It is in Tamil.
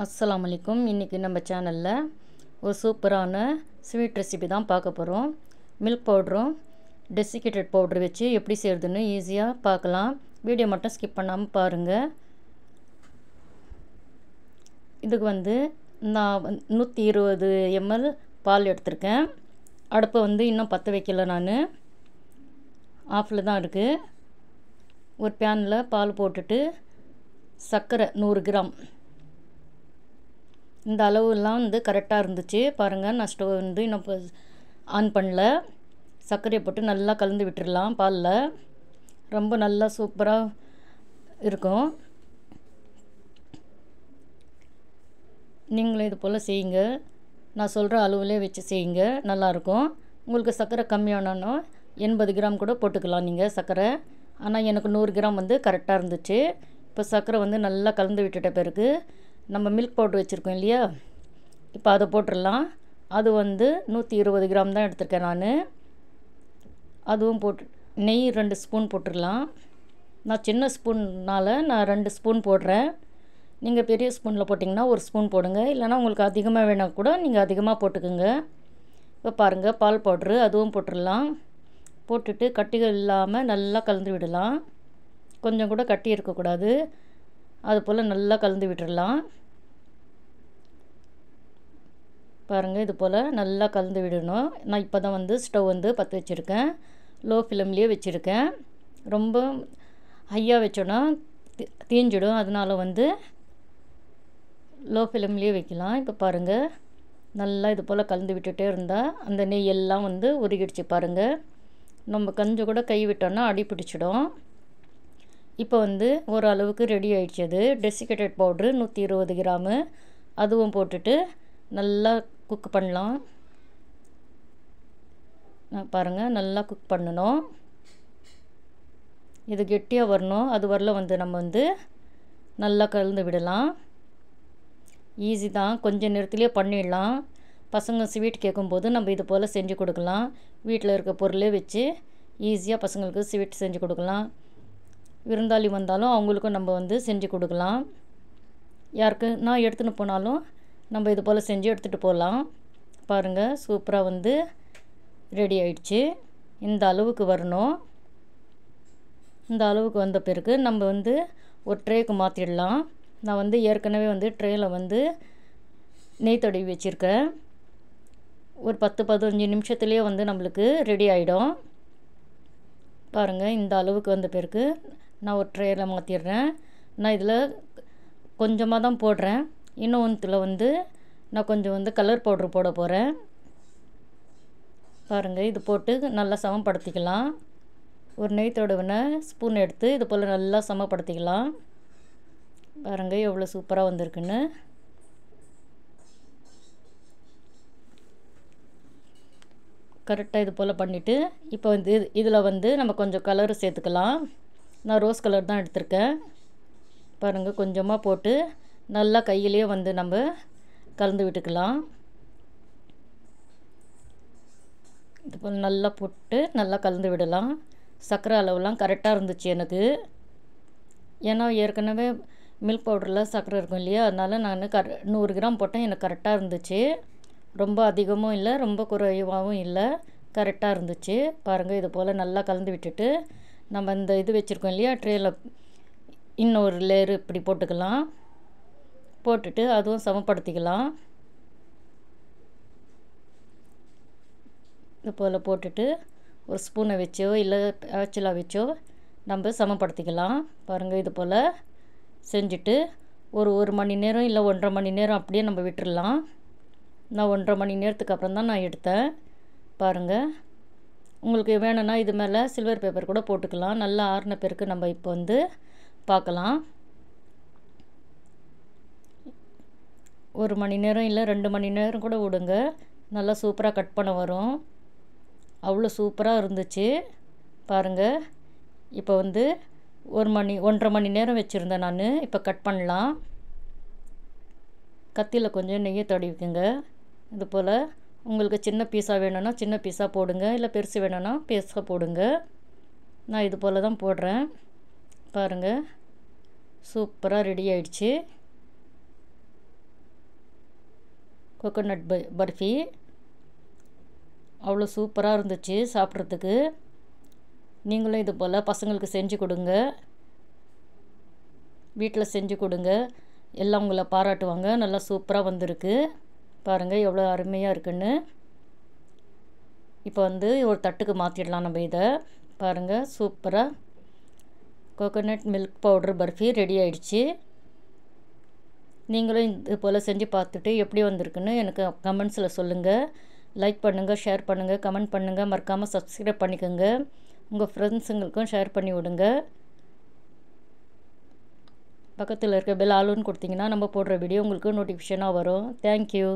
அஸ்ஸலாமு அலைக்கும். இன்றைக்கி நம்ம சேனலில் ஒரு சூப்பரான ஸ்வீட் ரெசிபி தான் பார்க்க போகிறோம். மில்க் பவுடரும் டெசிகேட்டட் பவுட்ரு வச்சு எப்படி செய்கிறதுன்னு ஈஸியாக பார்க்கலாம். வீடியோ மட்டும் ஸ்கிப் பண்ணாமல் பாருங்கள். இதுக்கு நான் 120 ml பால் எடுத்திருக்கேன். அடுப்பை இன்னும் பற்ற வைக்கல, நான் ஆஃபில் தான் இருக்குது. ஒரு பேனில் பால் போட்டுட்டு சர்க்கரை 100 கிராம், இந்த அளவுலாம் கரெக்டாக இருந்துச்சு. பாருங்கள், நான் ஸ்டவ் இன்னும் ஆன் பண்ணல. சர்க்கரையை போட்டு நல்லா கலந்து விட்டுடலாம். பாலில் ரொம்ப நல்லா சூப்பராக இருக்கும். நீங்களும் இது போல் செய்யுங்க. நான் சொல்கிற அளவுலேயே வச்சு செய்யுங்க, நல்லாயிருக்கும். உங்களுக்கு சர்க்கரை கம்மியானாலும் 80 கிராம் கூட போட்டுக்கலாம் நீங்கள் சர்க்கரை. ஆனால் எனக்கு 100 கிராம் கரெக்டாக இருந்துச்சு. இப்போ சர்க்கரை நல்லா கலந்து விட்டுட்ட பிறகு நம்ம மில்க் பவுட்ரு வச்சுருக்கோம் இல்லையா, இப்போ அதை போட்டுடலாம். அது 120 கிராம் தான் எடுத்திருக்கேன் நான். அதுவும் போட்டு நெய் 2 ஸ்பூன் போட்டுடலாம். நான் சின்ன ஸ்பூன்னால் நான் 2 ஸ்பூன் போடுறேன். நீங்கள் பெரிய ஸ்பூனில் போட்டிங்கன்னா 1 ஸ்பூன் போடுங்க. இல்லைனா உங்களுக்கு அதிகமாக வேணால் கூட நீங்கள் அதிகமாக போட்டுக்குங்க. இப்போ பாருங்கள், பால் பவுட்ரு அதுவும் போட்டுடலாம். போட்டுட்டு கட்டிகள் இல்லாமல் நல்லா கலந்து விடலாம். கொஞ்சம் கூட கட்டி இருக்கக்கூடாது. அது போல் நல்லா கலந்து விட்டுடலாம். பாருங்கள், இது போல் நல்லா கலந்து விடணும். நான் இப்போ தான் ஸ்டவ் பற்ற வச்சுருக்கேன். லோ ஃப்ளேம்லேயே வச்சுருக்கேன். ரொம்ப ஹையாக வச்சோன்னா தீஞ்சிடும். அதனால் லோ ஃப்ளேம்லேயே வைக்கலாம். இப்போ பாருங்கள், நல்லா இது போல் கலந்து விட்டுட்டே இருந்தால் அந்த நெய் எல்லாம் உருகிடுச்சு. பாருங்கள், நம்ம கொஞ்சம் கூட கை விட்டோன்னா அடி பிடிச்சிடும். இப்போ ஓரளவுக்கு ரெடி ஆகிடுச்சு. அது டெசிகேட்டட் பவுட்ரு 120 கிராமு அதுவும் போட்டுட்டு நல்லா குக் பண்ணலாம். பாருங்கள், நல்லா குக் பண்ணணும். இது கெட்டியாக வரணும். அது வரல நம்ம நல்லா கலந்து விடலாம். ஈஸி தான், கொஞ்சம் நேரத்துலேயே பண்ணிடலாம். பசங்க ஸ்வீட் கேட்கும்போது நம்ம இது போல் செஞ்சு கொடுக்கலாம். வீட்டில் இருக்க பொருளே வச்சு ஈஸியாக பசங்களுக்கு ஸ்வீட் செஞ்சு கொடுக்கலாம். விருந்தாளி வந்தாலும் அவங்களுக்கும் நம்ம செஞ்சு கொடுக்கலாம். யாருக்கு நான் எடுத்துன்னு போனாலும் நம்ம இது போல் செஞ்சு எடுத்துகிட்டு போகலாம். பாருங்கள், சூப்பராக ரெடி ஆயிடுச்சு. இந்த அளவுக்கு வரணும். இந்த அளவுக்கு வந்த பிறகு நம்ம ஒரு ட்ரேக்கு மாற்றிடலாம். நான் ஏற்கனவே ட்ரேயில் நெய் தடவி வச்சுருக்கேன். ஒரு 10-15 நிமிஷத்துலேயே நம்மளுக்கு ரெடி ஆகிடும். பாருங்கள், இந்த அளவுக்கு வந்த பிறகு நான் ஒரு ட்ரேயில் மாற்றிடுறேன். நான் இதில் கொஞ்சமாக தான் போடுறேன். இன்னொன்றுத்தில் நான் கொஞ்சம் கலர் பவுட்ரு போட போகிறேன். பாருங்கள், இது போட்டு நல்லா சமப்படுத்திக்கலாம். ஒரு நெய் தடவின ஸ்பூன் எடுத்து இது போல் நல்லா சமப்படுத்திக்கலாம். பாருங்கள், எவ்வளோ சூப்பராக வந்திருக்குன்னு. கரெக்டாக இது போல் பண்ணிவிட்டு இப்போ இதில் நம்ம கொஞ்சம் கலரு சேர்த்துக்கலாம். நான் ரோஸ் கலர் தான் எடுத்திருக்கேன். பாருங்கள், கொஞ்சமாக போட்டு நல்லா கையிலேயே நம்ம கலந்து விட்டுக்கலாம். இது போல் நல்லா போட்டு நல்லா கலந்து விடலாம். சர்க்கரை அளவுலாம் கரெக்டாக இருந்துச்சு எனக்கு. ஏன்னா ஏற்கனவே மில்க் பவுடரில் சர்க்கரை இருக்கும் இல்லையா, அதனால் நான் 100 கிராம் போட்டேன். எனக்கு கரெக்டாக இருந்துச்சு. ரொம்ப அதிகமும் இல்லை, ரொம்ப குறைவாகவும் இல்லை, கரெக்டாக இருந்துச்சு. பாருங்கள், இது போல் நல்லா கலந்து விட்டுட்டு நம்ம இந்த இது வச்சுருக்கோம் இல்லையா, ட்ரேயில் இன்னொரு லேயரு இப்படி போட்டுக்கலாம். போட்டுட்டு அதுவும் சமப்படுத்திக்கலாம். இது போல் போட்டுட்டு ஒரு ஸ்பூனை வச்சோ இல்லை ஆச்சலாக வச்சோ நம்ம சமப்படுத்திக்கலாம். பாருங்கள், இது போல் செஞ்சுட்டு ஒரு மணி நேரம் இல்லை 1.5 மணி நேரம் அப்படியே நம்ம விட்டுடலாம். நான் 1.5 மணி நேரத்துக்கு அப்புறம் தான் நான் எடுத்தேன். பாருங்கள், உங்களுக்கு வேணும்னா இது மேலே சில்வர் பேப்பர் கூட போட்டுக்கலாம். நல்லா ஆறின பிறகு நம்ம இப்போ பார்க்கலாம். 1 மணி நேரம் இல்லை 2 மணி நேரம் கூட விடுங்க. நல்லா சூப்பராக கட் பண்ண வரும். அவ்வளோ சூப்பராக இருந்துச்சு. பாருங்கள், இப்போ 1.5 மணி நேரம் வச்சுருந்தேன் நான். இப்போ கட் பண்ணலாம். கத்தியில் கொஞ்சம் நெய்யை தடவிக்குங்க. இது போல் உங்களுக்கு சின்ன பீஸாக வேணும்னா சின்ன பீஸாக போடுங்க, இல்லை பெருசு வேணும்னா பெருசாக போடுங்க. நான் இது போல் தான் போடுறேன். பாருங்கள், சூப்பராக ரெடி ஆயிடுச்சு. கோகோனட் பர்ஃபி. அவ்வளோ சூப்பராக இருந்துச்சு சாப்பிட்றதுக்கு. நீங்களும் இது போல் பசங்களுக்கு செஞ்சு கொடுங்க, வீட்டில் செஞ்சு கொடுங்க. எல்லாம் உங்களை பாராட்டுவாங்க. நல்லா சூப்பராக வந்திருக்கு பாருங்கள், எவ்வளோ அருமையாக இருக்குன்னு. இப்போ வந்து ஒரு தட்டுக்கு மாற்றிடலாம் நம்ம இதை. பாருங்கள், சூப்பராக coconut milk powder barfi ready ஆயிடுச்சு. நீங்களும் இது போல் செஞ்சு பார்த்துட்டு எப்படி வந்திருக்குன்னு எனக்கு கமெண்ட்ஸில் சொல்லுங்கள். லைக் பண்ணுங்கள், ஷேர் பண்ணுங்கள், கமெண்ட் பண்ணுங்கள். மறக்காமல் சப்ஸ்கிரைப் பண்ணிக்கோங்க. உங்கள் ஃப்ரெண்ட்ஸுங்களுக்கும் ஷேர் பண்ணி விடுங்க. பக்கத்தில் இருக்க பெல் ஆலுன்னு கொடுத்தீங்கன்னா நம்ம போடுற வீடியோ உங்களுக்கு நோட்டிஃபிகேஷனாக வரும். தேங்க்யூ.